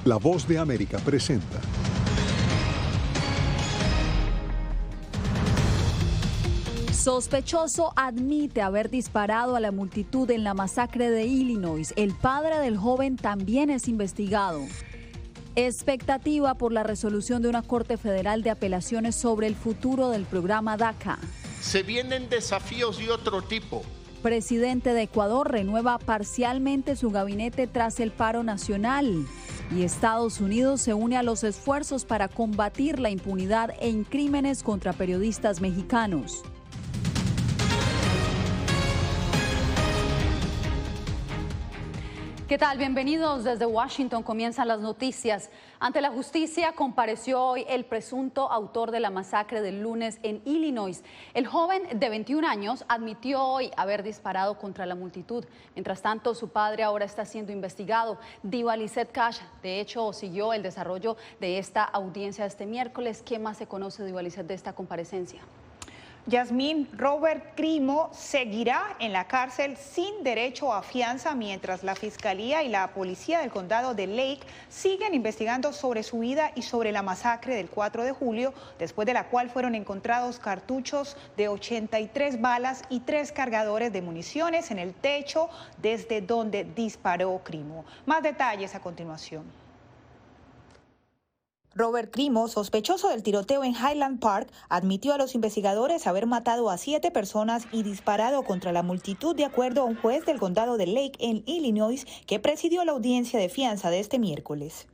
La Voz de América presenta. Sospechoso admite haber disparado a la multitud en la masacre de Illinois. El padre del joven también es investigado. Expectativa por la resolución de una Corte Federal de Apelaciones sobre el futuro del programa DACA. Se vienen desafíos de otro tipo. Presidente de Ecuador renueva parcialmente su gabinete tras el paro nacional. Y Estados Unidos se une a los esfuerzos para combatir la impunidad en crímenes contra periodistas mexicanos. ¿Qué tal? Bienvenidos desde Washington. Comienzan las noticias. Ante la justicia compareció hoy el presunto autor de la masacre del lunes en Illinois. El joven de 21 años admitió hoy haber disparado contra la multitud. Mientras tanto, su padre ahora está siendo investigado. Diva Lizeth Cash, de hecho, siguió el desarrollo de esta audiencia este miércoles. ¿Qué más se conoce, Diva Lizeth, de esta comparecencia? Yasmín, Robert Crimo seguirá en la cárcel sin derecho a fianza mientras la Fiscalía y la Policía del Condado de Lake siguen investigando sobre su vida y sobre la masacre del 4 de julio, después de la cual fueron encontrados cartuchos de 83 balas y 3 cargadores de municiones en el techo desde donde disparó Crimo. Más detalles a continuación. Robert Crimo, sospechoso del tiroteo en Highland Park, admitió a los investigadores haber matado a 7 personas y disparado contra la multitud, de acuerdo a un juez del condado de Lake en Illinois que presidió la audiencia de fianza de este miércoles.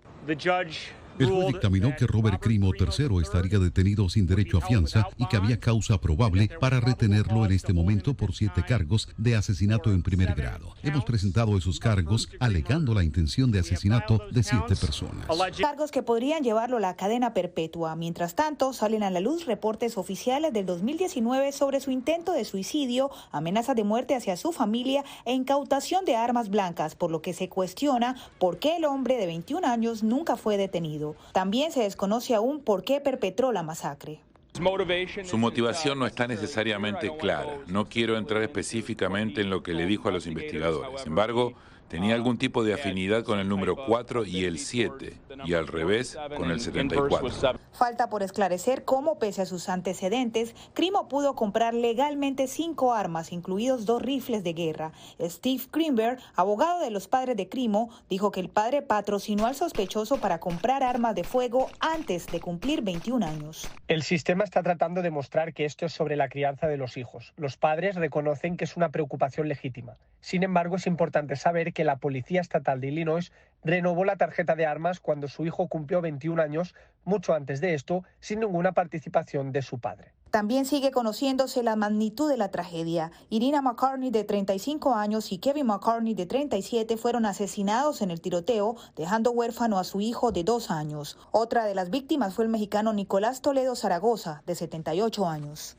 El juez dictaminó que Robert Crimo III estaría detenido sin derecho a fianza y que había causa probable para retenerlo en este momento por 7 cargos de asesinato en primer grado. Hemos presentado esos cargos alegando la intención de asesinato de 7 personas. Cargos que podrían llevarlo a la cadena perpetua. Mientras tanto, salen a la luz reportes oficiales del 2019 sobre su intento de suicidio, amenazas de muerte hacia su familia e incautación de armas blancas, por lo que se cuestiona por qué el hombre de 21 años nunca fue detenido. También se desconoce aún por qué perpetró la masacre. Su motivación no está necesariamente clara. No quiero entrar específicamente en lo que le dijo a los investigadores. Sin embargo, tenía algún tipo de afinidad con el número 4 y el 7, y al revés con el 74. Falta por esclarecer cómo, pese a sus antecedentes, Crimo pudo comprar legalmente 5 armas, incluidos 2 rifles de guerra. Steve Greenberg, abogado de los padres de Crimo, dijo que el padre patrocinó al sospechoso para comprar armas de fuego antes de cumplir 21 años. El sistema está tratando de mostrar que esto es sobre la crianza de los hijos. Los padres reconocen que es una preocupación legítima. Sin embargo, es importante saber que la Policía Estatal de Illinois renovó la tarjeta de armas cuando su hijo cumplió 21 años, mucho antes de esto, sin ninguna participación de su padre. También sigue conociéndose la magnitud de la tragedia. Irina McCartney, de 35 años, y Kevin McCartney, de 37, fueron asesinados en el tiroteo, dejando huérfano a su hijo de 2 años. Otra de las víctimas fue el mexicano Nicolás Toledo Zaragoza, de 78 años.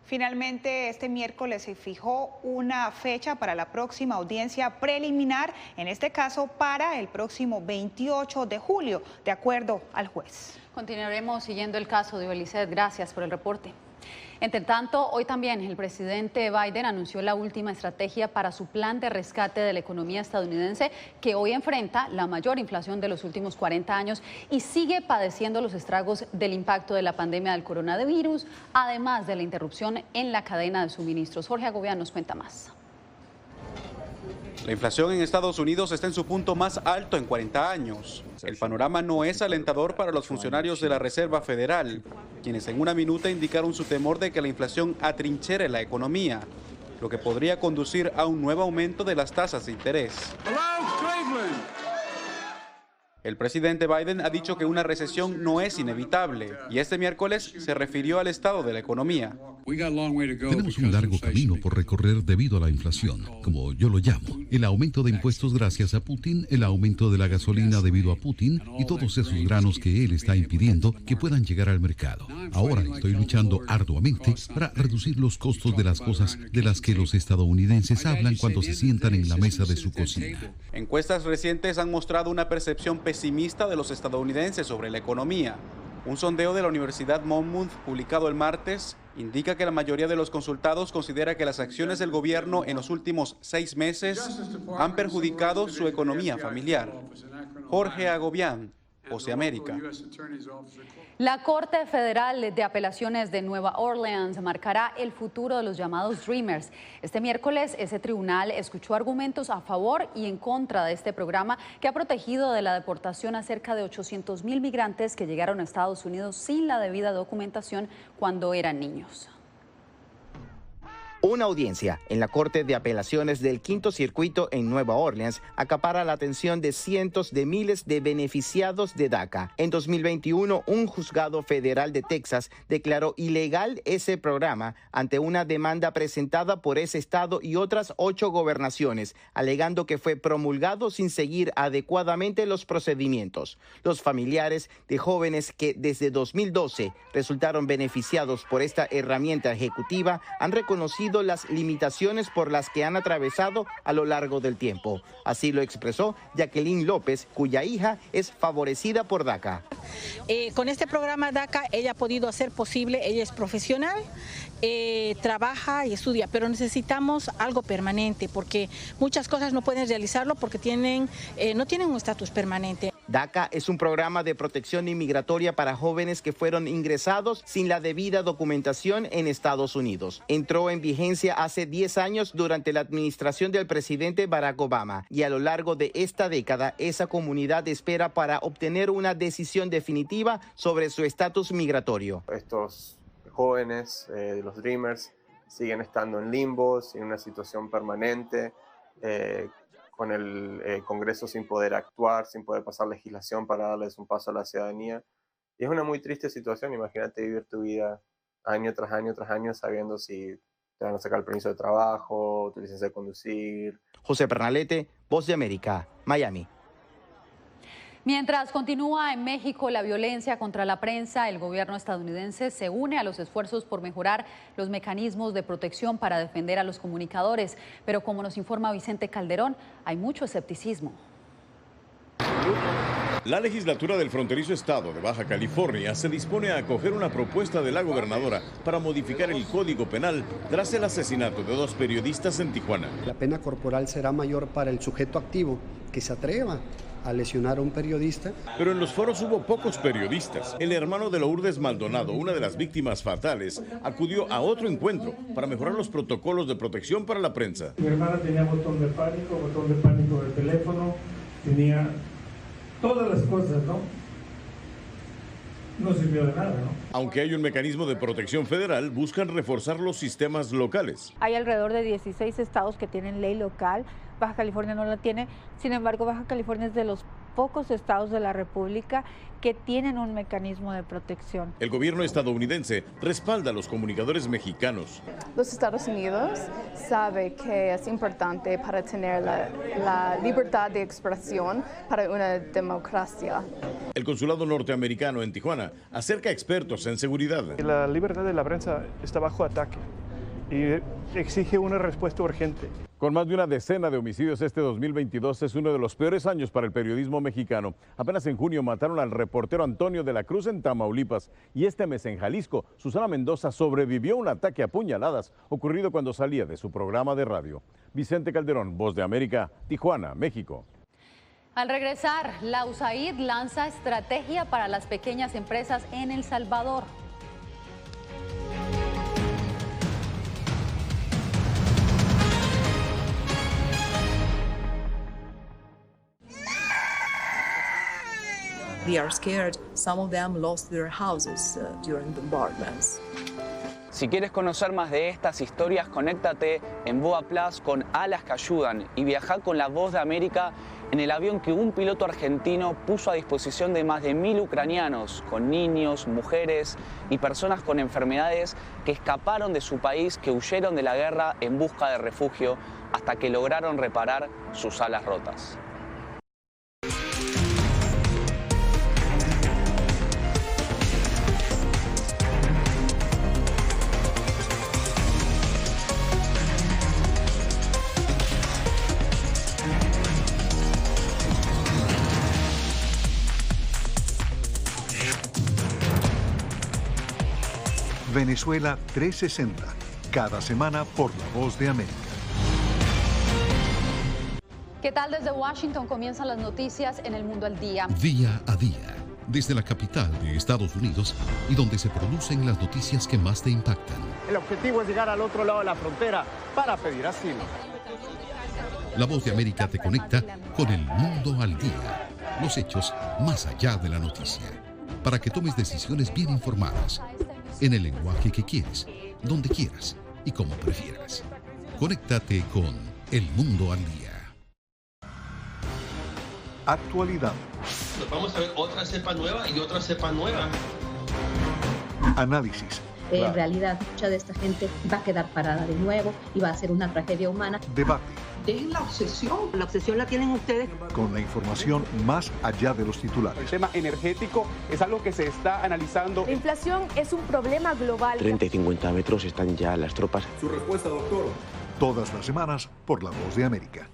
Finalmente, este miércoles se fijó una fecha para la próxima audiencia preliminar, en este caso para el próximo 28 de julio, de acuerdo al juez. Continuaremos siguiendo el caso de Lizeth. Gracias por el reporte. Entre tanto, hoy también el presidente Biden anunció la última estrategia para su plan de rescate de la economía estadounidense, que hoy enfrenta la mayor inflación de los últimos 40 años y sigue padeciendo los estragos del impacto de la pandemia del coronavirus, además de la interrupción en la cadena de suministros. Jorge Agobián nos cuenta más. La inflación en Estados Unidos está en su punto más alto en 40 años. El panorama no es alentador para los funcionarios de la Reserva Federal, quienes en una minuta indicaron su temor de que la inflación atrinchere la economía, lo que podría conducir a un nuevo aumento de las tasas de interés. El presidente Biden ha dicho que una recesión no es inevitable y este miércoles se refirió al estado de la economía. Tenemos un largo camino por recorrer debido a la inflación, como yo lo llamo. El aumento de impuestos gracias a Putin, el aumento de la gasolina debido a Putin y todos esos granos que él está impidiendo que puedan llegar al mercado. Ahora estoy luchando arduamente para reducir los costos de las cosas de las que los estadounidenses hablan cuando se sientan en la mesa de su cocina. Encuestas recientes han mostrado una percepción pesimista de los estadounidenses sobre la economía. Un sondeo de la Universidad Monmouth, publicado el martes, indica que la mayoría de los consultados considera que las acciones del gobierno en los últimos 6 meses han perjudicado su economía familiar. Jorge Agobián, Voz de América. La Corte Federal de Apelaciones de Nueva Orleans marcará el futuro de los llamados Dreamers. Este miércoles, ese tribunal escuchó argumentos a favor y en contra de este programa que ha protegido de la deportación a cerca de 800,000 migrantes que llegaron a Estados Unidos sin la debida documentación cuando eran niños. Una audiencia en la Corte de Apelaciones del Quinto Circuito en Nueva Orleans acapara la atención de cientos de miles de beneficiados de DACA. En 2021, un juzgado federal de Texas declaró ilegal ese programa ante una demanda presentada por ese estado y otras 8 gobernaciones, alegando que fue promulgado sin seguir adecuadamente los procedimientos. Los familiares de jóvenes que desde 2012 resultaron beneficiados por esta herramienta ejecutiva han reconocido las limitaciones por las que han atravesado a lo largo del tiempo. Así lo expresó Jacqueline López, cuya hija es favorecida por DACA. Con este programa DACA ella ha podido hacer posible, ella es profesional, trabaja y estudia, pero necesitamos algo permanente porque muchas cosas no pueden realizarlo porque no tienen un estatus permanente. DACA es un programa de protección inmigratoria para jóvenes que fueron ingresados sin la debida documentación en Estados Unidos. Entró en vigencia hace 10 años durante la administración del presidente Barack Obama y a lo largo de esta década esa comunidad espera para obtener una decisión definitiva sobre su estatus migratorio. Estos jóvenes, los Dreamers, siguen estando en limbo, en una situación permanente, con el Congreso sin poder actuar, sin poder pasar legislación para darles un paso a la ciudadanía. Y es una muy triste situación. Imagínate vivir tu vida año tras año tras año sabiendo si te van a sacar el permiso de trabajo, tu licencia de conducir. José Pernalete, Voz de América, Miami. Mientras continúa en México la violencia contra la prensa, el gobierno estadounidense se une a los esfuerzos por mejorar los mecanismos de protección para defender a los comunicadores. Pero como nos informa Vicente Calderón, hay mucho escepticismo. La legislatura del fronterizo estado de Baja California se dispone a acoger una propuesta de la gobernadora para modificar el Código Penal tras el asesinato de 2 periodistas en Tijuana. La pena corporal será mayor para el sujeto activo que se atreva a lesionar a un periodista. Pero en los foros hubo pocos periodistas. El hermano de Lourdes Maldonado, una de las víctimas fatales, acudió a otro encuentro para mejorar los protocolos de protección para la prensa. Mi hermana tenía botón de pánico del teléfono, tenía todas las cosas, ¿no? No sirvió de nada, ¿no? Aunque hay un mecanismo de protección federal, buscan reforzar los sistemas locales. Hay alrededor de 16 estados que tienen ley local. Baja California no la tiene. Sin embargo, Baja California es de los pocos estados de la República que tienen un mecanismo de protección. El gobierno estadounidense respalda a los comunicadores mexicanos. Los Estados Unidos sabe que es importante para tener la libertad de expresión para una democracia. El consulado norteamericano en Tijuana acerca a expertos en seguridad. La libertad de la prensa está bajo ataque y exige una respuesta urgente. Con más de una decena de homicidios, este 2022 es uno de los peores años para el periodismo mexicano. Apenas en junio mataron al reportero Antonio de la Cruz en Tamaulipas y este mes en Jalisco, Susana Mendoza sobrevivió a un ataque a puñaladas ocurrido cuando salía de su programa de radio. Vicente Calderón, Voz de América, Tijuana, México. Al regresar, la USAID lanza estrategia para las pequeñas empresas en El Salvador. They are scared. Some of them lost their houses during bombardments. Si quieres conocer más de estas historias, conéctate en Boa Plus con Alas que Ayudan y viaja con la Voz de América en el avión que un piloto argentino puso a disposición de más de 1000 ucranianos, con niños, mujeres y personas con enfermedades que escaparon de su país, que huyeron de la guerra en busca de refugio hasta que lograron reparar sus alas rotas. Venezuela 360, cada semana por La Voz de América. ¿Qué tal? Desde Washington comienzan las noticias en El Mundo al Día. Día a día, desde la capital de Estados Unidos y donde se producen las noticias que más te impactan. El objetivo es llegar al otro lado de la frontera para pedir asilo. La Voz de América te conecta con El Mundo al Día. Los hechos más allá de la noticia. Para que tomes decisiones bien informadas. En el lenguaje que quieres, donde quieras y como prefieras. Conéctate con El Mundo al Día. Actualidad. Vamos a ver otra cepa nueva y otra cepa nueva. Análisis. En realidad, mucha de esta gente va a quedar parada de nuevo y va a ser una tragedia humana. Debate. Dejen la obsesión. La obsesión la tienen ustedes. Con la información más allá de los titulares. El tema energético es algo que se está analizando. La inflación es un problema global. 30 y 50 metros están ya las tropas. Su respuesta, doctor. Todas las semanas por La Voz de América.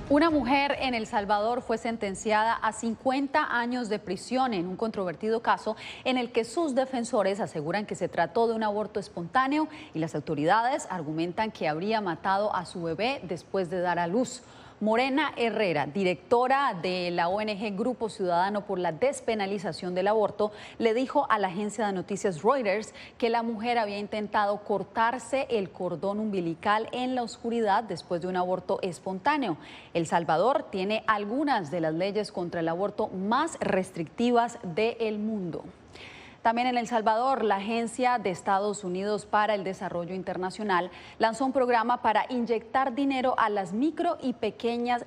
Una mujer en El Salvador fue sentenciada a 50 años de prisión en un controvertido caso en el que sus defensores aseguran que se trató de un aborto espontáneo y las autoridades argumentan que habría matado a su bebé después de dar a luz. Morena Herrera, directora de la ONG Grupo Ciudadano por la Despenalización del Aborto, le dijo a la agencia de noticias Reuters que la mujer había intentado cortarse el cordón umbilical en la oscuridad después de un aborto espontáneo. El Salvador tiene algunas de las leyes contra el aborto más restrictivas del mundo. También en El Salvador, la Agencia de Estados Unidos para el Desarrollo Internacional lanzó un programa para inyectar dinero a las micro y pequeñas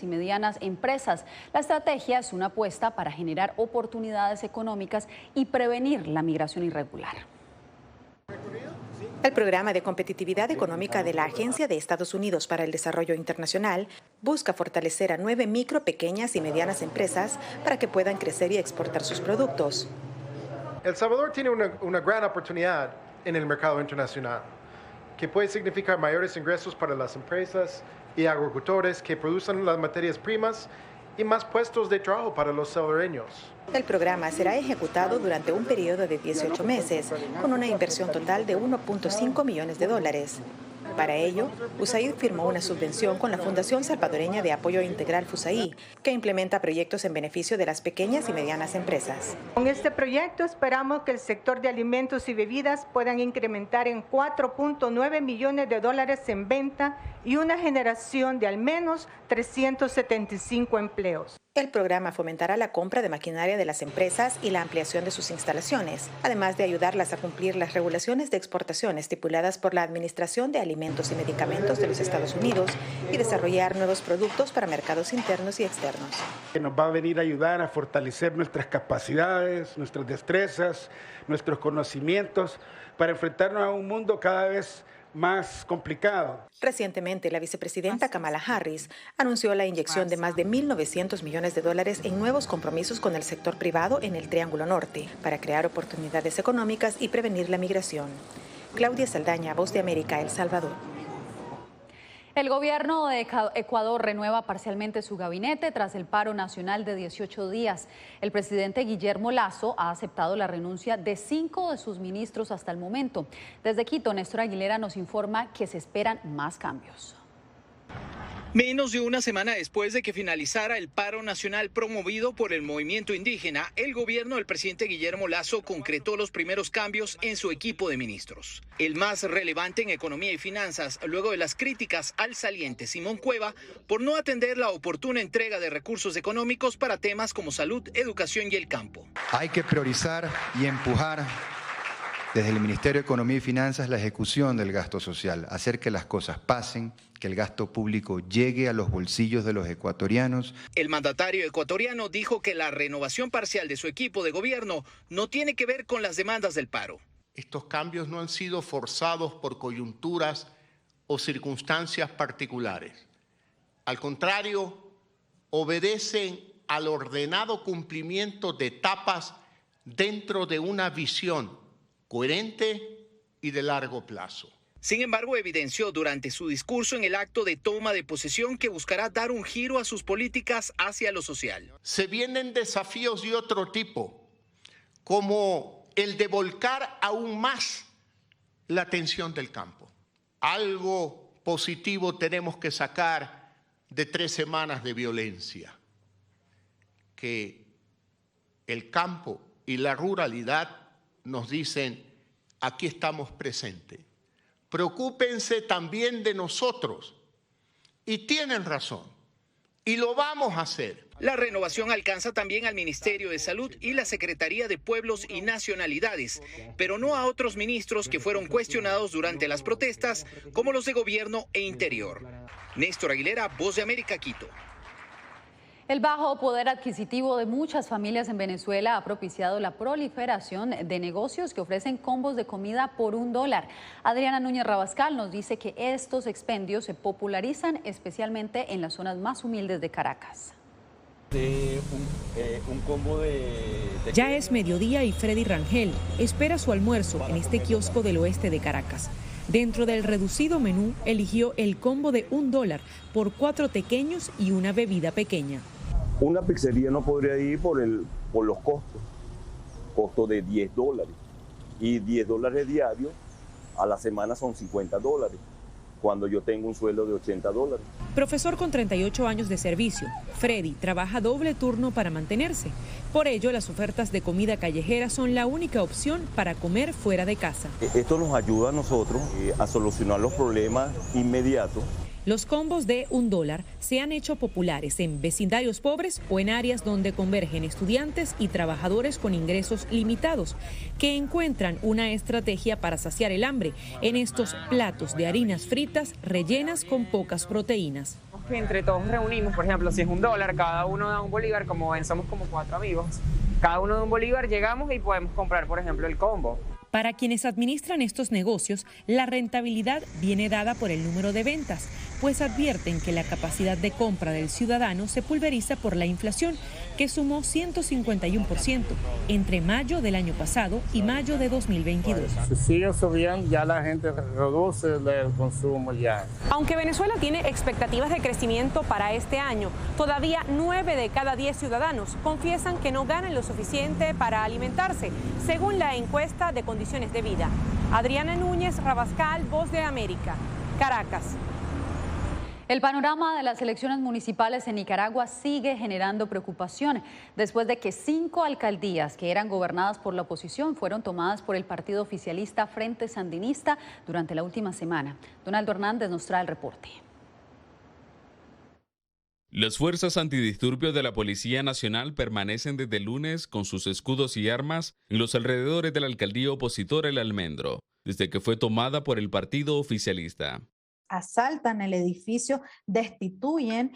y medianas empresas. La estrategia es una apuesta para generar oportunidades económicas y prevenir la migración irregular. El programa de competitividad económica de la Agencia de Estados Unidos para el Desarrollo Internacional busca fortalecer a 9 micro, pequeñas y medianas empresas para que puedan crecer y exportar sus productos. El Salvador tiene una gran oportunidad en el mercado internacional, que puede significar mayores ingresos para las empresas y agricultores que producen las materias primas y más puestos de trabajo para los salvadoreños. El programa será ejecutado durante un periodo de 18 meses, con una inversión total de $1.5 millones. Para ello, USAID firmó una subvención con la Fundación Salvadoreña de Apoyo Integral FUSAID, que implementa proyectos en beneficio de las pequeñas y medianas empresas. Con este proyecto esperamos que el sector de alimentos y bebidas puedan incrementar en $4.9 millones en venta y una generación de al menos 375 empleos. El programa fomentará la compra de maquinaria de las empresas y la ampliación de sus instalaciones, además de ayudarlas a cumplir las regulaciones de exportación estipuladas por la Administración de Alimentos y Medicamentos de los Estados Unidos y desarrollar nuevos productos para mercados internos y externos. Nos va a venir a ayudar a fortalecer nuestras capacidades, nuestras destrezas, nuestros conocimientos para enfrentarnos a un mundo cada vez más complicado. Recientemente, la vicepresidenta Kamala Harris anunció la inyección de más de $1.900 millones en nuevos compromisos con el sector privado en el Triángulo Norte para crear oportunidades económicas y prevenir la migración. Claudia Saldaña, Voz de América, El Salvador. El gobierno de Ecuador renueva parcialmente su gabinete tras el paro nacional de 18 días. El presidente Guillermo Lasso ha aceptado la renuncia de 5 de sus ministros hasta el momento. Desde Quito, Néstor Aguilera nos informa que se esperan más cambios. Menos de una semana después de que finalizara el paro nacional promovido por el movimiento indígena, el gobierno del presidente Guillermo Lasso concretó los primeros cambios en su equipo de ministros. El más relevante en economía y finanzas, luego de las críticas al saliente Simón Cueva por no atender la oportuna entrega de recursos económicos para temas como salud, educación y el campo. Hay que priorizar y empujar desde el Ministerio de Economía y Finanzas la ejecución del gasto social, hacer que las cosas pasen, que el gasto público llegue a los bolsillos de los ecuatorianos. El mandatario ecuatoriano dijo que la renovación parcial de su equipo de gobierno no tiene que ver con las demandas del paro. Estos cambios no han sido forzados por coyunturas o circunstancias particulares. Al contrario, obedecen al ordenado cumplimiento de etapas dentro de una visión coherente y de largo plazo. Sin embargo, evidenció durante su discurso en el acto de toma de posesión que buscará dar un giro a sus políticas hacia lo social. Se vienen desafíos de otro tipo, como el de volcar aún más la atención del campo. Algo positivo tenemos que sacar de 3 semanas de violencia, que el campo y la ruralidad nos dicen, aquí estamos presentes. Preocúpense también de nosotros. Y tienen razón. Y lo vamos a hacer. La renovación alcanza también al Ministerio de Salud y la Secretaría de Pueblos y Nacionalidades, pero no a otros ministros que fueron cuestionados durante las protestas, como los de Gobierno e Interior. Néstor Aguilera, Voz de América, Quito. El bajo poder adquisitivo de muchas familias en Venezuela ha propiciado la proliferación de negocios que ofrecen combos de comida por $1. Adriana Núñez Rabascal nos dice que estos expendios se popularizan especialmente en las zonas más humildes de Caracas. Un combo Ya es mediodía y Freddy Rangel espera su almuerzo en este kiosco del oeste de Caracas. Dentro del reducido menú eligió el combo de $1 por 4 tequeños y una bebida pequeña. Una pizzería no podría ir por los costos. Costo de $10. Y $10 diarios a la semana son $50. Cuando yo tengo un sueldo de $80. Profesor con 38 años de servicio, Freddy trabaja doble turno para mantenerse. Por ello, las ofertas de comida callejera son la única opción para comer fuera de casa. Esto nos ayuda a nosotros a solucionar los problemas inmediatos. Los combos de $1 se han hecho populares en vecindarios pobres o en áreas donde convergen estudiantes y trabajadores con ingresos limitados, que encuentran una estrategia para saciar el hambre en estos platos de harinas fritas rellenas con pocas proteínas. Entre todos reunimos, por ejemplo, si es $1, cada uno da $1, como ven, somos como 4 amigos. Cada uno da $1, llegamos y podemos comprar, por ejemplo, el combo. Para quienes administran estos negocios, la rentabilidad viene dada por el número de ventas, pues advierten que la capacidad de compra del ciudadano se pulveriza por la inflación, que sumó 151% entre mayo del año pasado y mayo de 2022. Si sigue subiendo, ya la gente reduce el consumo ya. Aunque Venezuela tiene expectativas de crecimiento para este año, todavía 9 de cada 10 ciudadanos confiesan que no ganan lo suficiente para alimentarse, según la encuesta de condiciones de vida. Adriana Núñez Rabascal, Voz de América, Caracas. El panorama de las elecciones municipales en Nicaragua sigue generando preocupación después de que 5 alcaldías que eran gobernadas por la oposición fueron tomadas por el partido oficialista Frente Sandinista durante la última semana. Donaldo Hernández nos trae el reporte. Las fuerzas antidisturbios de la Policía Nacional permanecen desde el lunes con sus escudos y armas en los alrededores de la alcaldía opositora El Almendro, desde que fue tomada por el partido oficialista. Asaltan el edificio, destituyen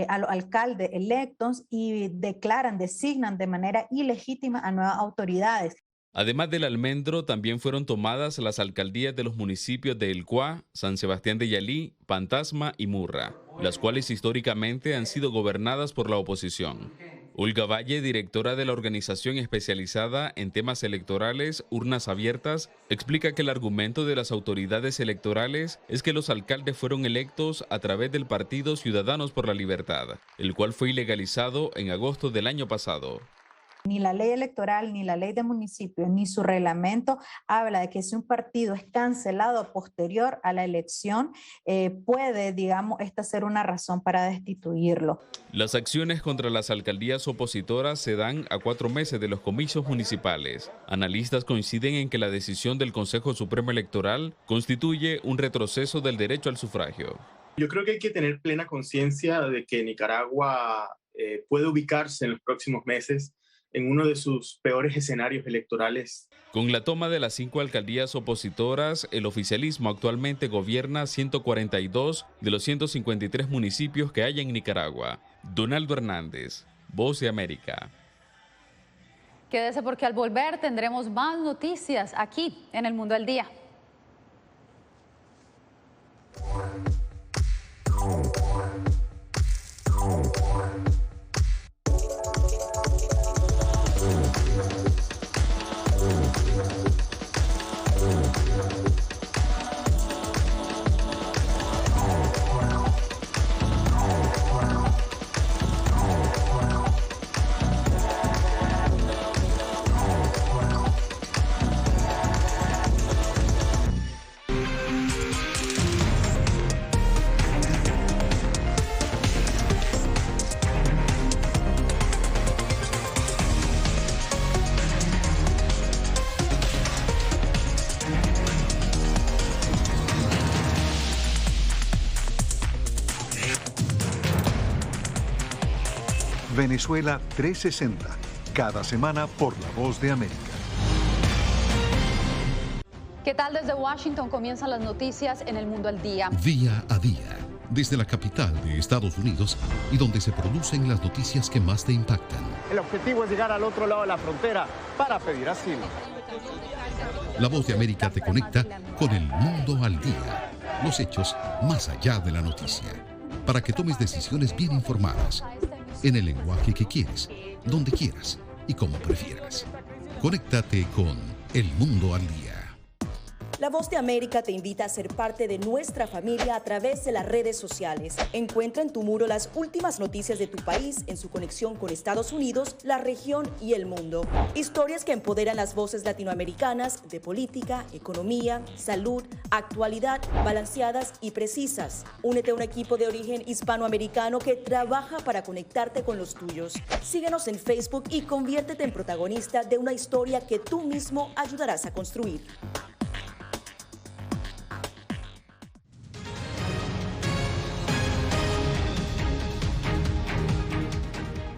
a los alcaldes electos y designan de manera ilegítima a nuevas autoridades. Además del Almendro, también fueron tomadas las alcaldías de los municipios de El Cuá, San Sebastián de Yalí, Pantasma y Murra, las cuales históricamente han sido gobernadas por la oposición. Olga Valle, directora de la organización especializada en temas electorales Urnas Abiertas, explica que el argumento de las autoridades electorales es que los alcaldes fueron electos a través del partido Ciudadanos por la Libertad, el cual fue ilegalizado en agosto del año pasado. Ni la ley electoral, ni la ley de municipios, ni su reglamento habla de que si un partido es cancelado posterior a la elección, puede, esta ser una razón para destituirlo. Las acciones contra las alcaldías opositoras se dan a 4 meses de los comicios municipales. Analistas coinciden en que la decisión del Consejo Supremo Electoral constituye un retroceso del derecho al sufragio. Yo creo que hay que tener plena conciencia de que Nicaragua puede ubicarse en los próximos meses en uno de sus peores escenarios electorales. Con la toma de las 5 alcaldías opositoras, el oficialismo actualmente gobierna 142 de los 153 municipios que hay en Nicaragua. Donaldo Hernández, Voz de América. Quédese porque al volver tendremos más noticias aquí en El Mundo al Día. Venezuela 360, cada semana por La Voz de América. ¿Qué tal? Desde Washington comienzan las noticias en El Mundo al Día. Día a día, desde la capital de Estados Unidos y donde se producen las noticias que más te impactan. El objetivo es llegar al otro lado de la frontera para pedir asilo. La Voz de América te conecta con El Mundo al Día. Los hechos más allá de la noticia. Para que tomes decisiones bien informadas. En el lenguaje que quieres, donde quieras y como prefieras. Conéctate con El Mundo al Día. La Voz de América te invita a ser parte de nuestra familia a través de las redes sociales. Encuentra en tu muro las últimas noticias de tu país en su conexión con Estados Unidos, la región y el mundo. Historias que empoderan las voces latinoamericanas de política, economía, salud, actualidad, balanceadas y precisas. Únete a un equipo de origen hispanoamericano que trabaja para conectarte con los tuyos. Síguenos en Facebook y conviértete en protagonista de una historia que tú mismo ayudarás a construir.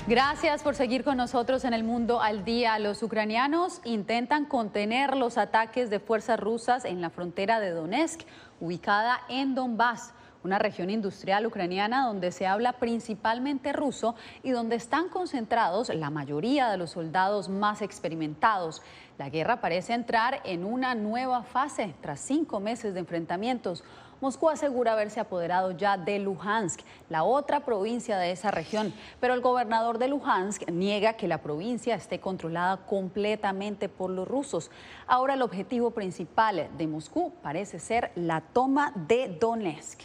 Gracias por seguir con nosotros en El Mundo al Día. Los ucranianos intentan contener los ataques de fuerzas rusas en la frontera de Donetsk, ubicada en Donbass, una región industrial ucraniana donde se habla principalmente ruso y donde están concentrados la mayoría de los soldados más experimentados. La guerra parece entrar en una nueva fase tras 5 meses de enfrentamientos. Moscú asegura haberse apoderado ya de Luhansk, la otra provincia de esa región, pero el gobernador de Luhansk niega que la provincia esté controlada completamente por los rusos. Ahora el objetivo principal de Moscú parece ser la toma de Donetsk.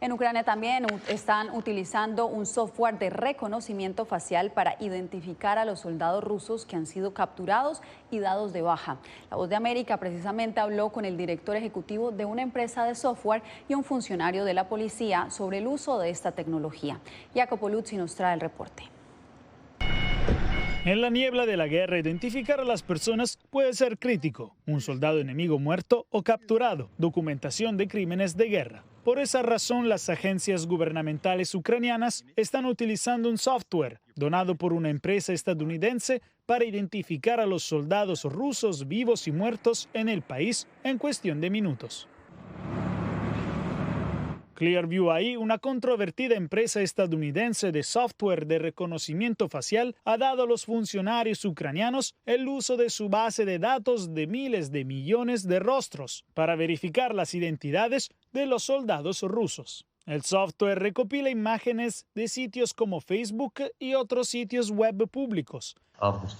En Ucrania también están utilizando un software de reconocimiento facial para identificar a los soldados rusos que han sido capturados y dados de baja. La Voz de América precisamente habló con el director ejecutivo de una empresa de software y un funcionario de la policía sobre el uso de esta tecnología. Jacopo Luzzi nos trae el reporte. En la niebla de la guerra, identificar a las personas puede ser crítico. Un soldado enemigo muerto o capturado, documentación de crímenes de guerra. Por esa razón, las agencias gubernamentales ucranianas están utilizando un software donado por una empresa estadounidense para identificar a los soldados rusos vivos y muertos en el país en cuestión de minutos. Clearview AI, una controvertida empresa estadounidense de software de reconocimiento facial, ha dado a los funcionarios ucranianos el uso de su base de datos de miles de millones de rostros para verificar las identidades de los soldados rusos. El software recopila imágenes de sitios como Facebook y otros sitios web públicos.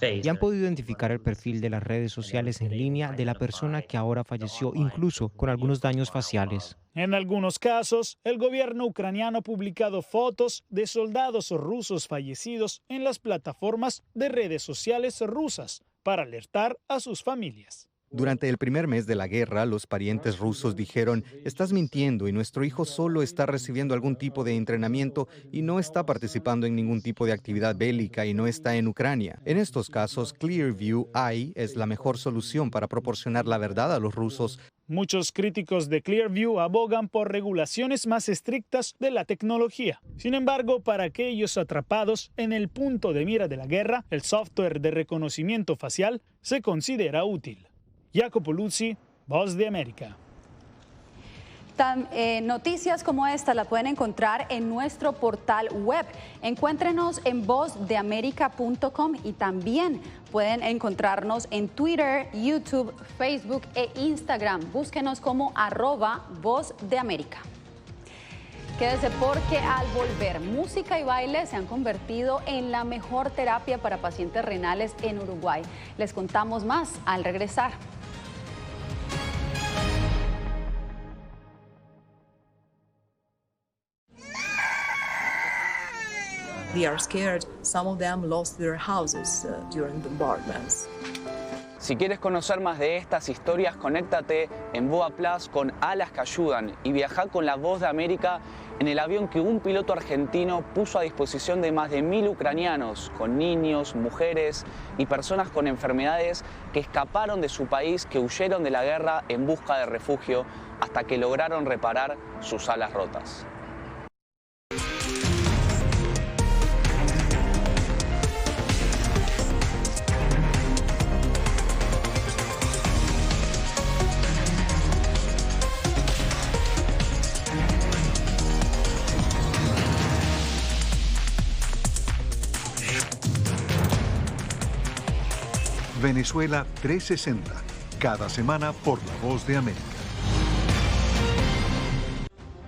Y han podido identificar el perfil de las redes sociales en línea de la persona que ahora falleció, incluso con algunos daños faciales. En algunos casos, el gobierno ucraniano ha publicado fotos de soldados rusos fallecidos en las plataformas de redes sociales rusas para alertar a sus familias. Durante el primer mes de la guerra, los parientes rusos dijeron: estás mintiendo y nuestro hijo solo está recibiendo algún tipo de entrenamiento y no está participando en ningún tipo de actividad bélica y no está en Ucrania. En estos casos, Clearview AI es la mejor solución para proporcionar la verdad a los rusos. Muchos críticos de Clearview abogan por regulaciones más estrictas de la tecnología. Sin embargo, para aquellos atrapados en el punto de mira de la guerra, el software de reconocimiento facial se considera útil. Jacopo Luzzi, Voz de América. Noticias como esta la pueden encontrar en nuestro portal web. Encuéntrenos en vozdeamerica.com y también pueden encontrarnos en Twitter, YouTube, Facebook e Instagram. Búsquenos como @vozdeamerica. Quédese porque al volver, música y baile se han convertido en la mejor terapia para pacientes renales en Uruguay. Les contamos más al regresar. They are scared. Some of them lost their houses during bombardments. Si quieres conocer más de estas historias, conéctate en Boa Plus con Alas que Ayudan y viaja con La Voz de América en el avión que un piloto argentino puso a disposición de más de 1000 ucranianos, con niños, mujeres y personas con enfermedades que escaparon de su país, que huyeron de la guerra en busca de refugio hasta que lograron reparar sus alas rotas. Venezuela 360, cada semana por La Voz de América.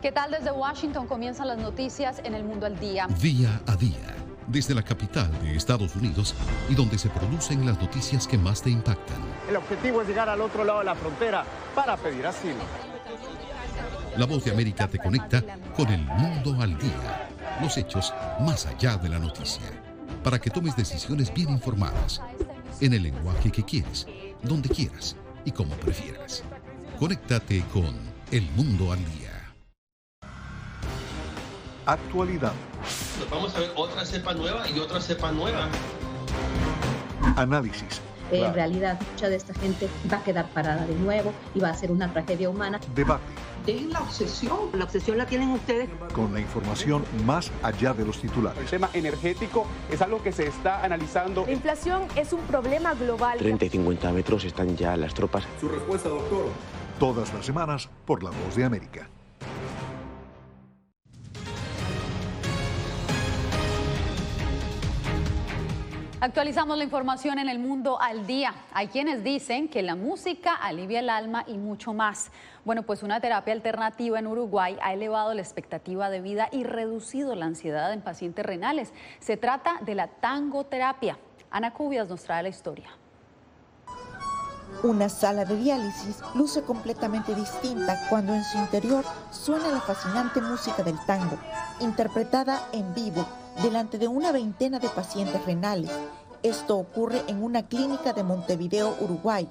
¿Qué tal? Desde Washington comienzan las noticias en El Mundo al Día. Día a día, desde la capital de Estados Unidos y donde se producen las noticias que más te impactan. El objetivo es llegar al otro lado de la frontera para pedir asilo. La Voz de América te conecta con El Mundo al Día. Los hechos más allá de la noticia. Para que tomes decisiones bien informadas. En el lenguaje que quieres, donde quieras y como prefieras. Conéctate con El Mundo al Día. Actualidad. Vamos a ver otra cepa nueva y otra cepa nueva. Análisis. En realidad, mucha de esta gente va a quedar parada de nuevo y va a ser una tragedia humana. Debate. Dejen la obsesión la tienen ustedes. Con la información más allá de los titulares. El tema energético es algo que se está analizando. La inflación es un problema global. 30 y 50 metros están ya las tropas. Su respuesta, doctor. Todas las semanas por La Voz de América. Actualizamos la información en El Mundo al Día. Hay quienes dicen que la música alivia el alma y mucho más. Bueno, pues una terapia alternativa en Uruguay ha elevado la expectativa de vida y reducido la ansiedad en pacientes renales. Se trata de la tangoterapia. Ana Cubias nos trae la historia. Una sala de diálisis luce completamente distinta cuando en su interior suena la fascinante música del tango, interpretada en vivo delante de una veintena de pacientes renales. Esto ocurre en una clínica de Montevideo, Uruguay,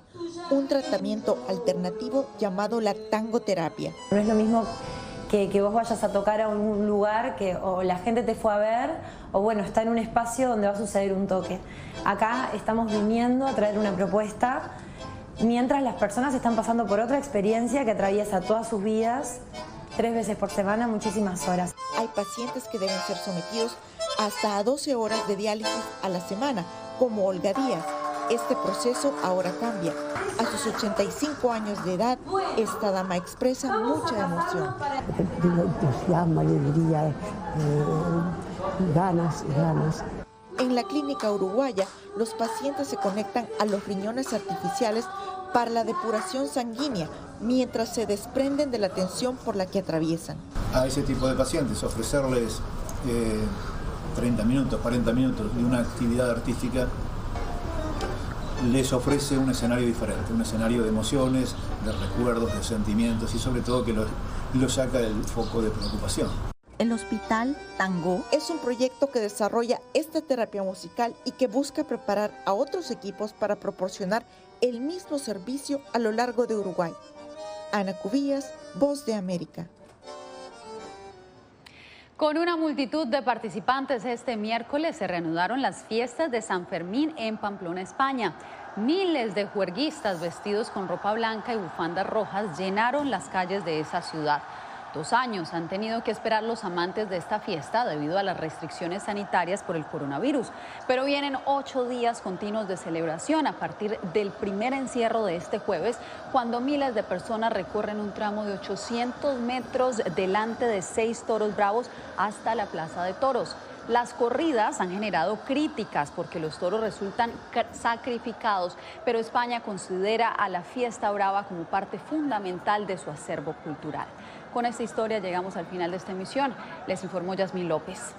un tratamiento alternativo llamado la tangoterapia. No es lo mismo que vos vayas a tocar a un lugar que o la gente te fue a ver o bueno, está en un espacio donde va a suceder un toque. Acá estamos viniendo a traer una propuesta mientras las personas están pasando por otra experiencia que atraviesa todas sus vidas, 3 veces por semana, muchísimas horas. Hay pacientes que deben ser sometidos hasta a 12 horas de diálisis a la semana, como Olga Díaz. Este proceso ahora cambia. A sus 85 años de edad, esta dama expresa mucha emoción. Entusiasmo, alegría, ganas. En la clínica uruguaya, los pacientes se conectan a los riñones artificiales para la depuración sanguínea, mientras se desprenden de la tensión por la que atraviesan. A ese tipo de pacientes ofrecerles 30 minutos, 40 minutos de una actividad artística les ofrece un escenario diferente, un escenario de emociones, de recuerdos, de sentimientos y sobre todo que lo saca del foco de preocupación. El Hospital Tango es un proyecto que desarrolla esta terapia musical y que busca preparar a otros equipos para proporcionar el mismo servicio a lo largo de Uruguay. Ana Cubillas, Voz de América. Con una multitud de participantes este miércoles se reanudaron las fiestas de San Fermín en Pamplona, España. Miles de juerguistas vestidos con ropa blanca y bufandas rojas llenaron las calles de esa ciudad. 2 años han tenido que esperar los amantes de esta fiesta debido a las restricciones sanitarias por el coronavirus. Pero vienen 8 días continuos de celebración a partir del primer encierro de este jueves, cuando miles de personas recorren un tramo de 800 metros delante de 6 toros bravos hasta la Plaza de Toros. Las corridas han generado críticas porque los toros resultan sacrificados, pero España considera a la fiesta brava como parte fundamental de su acervo cultural. Con esta historia llegamos al final de esta emisión. Les informó Yasmín López.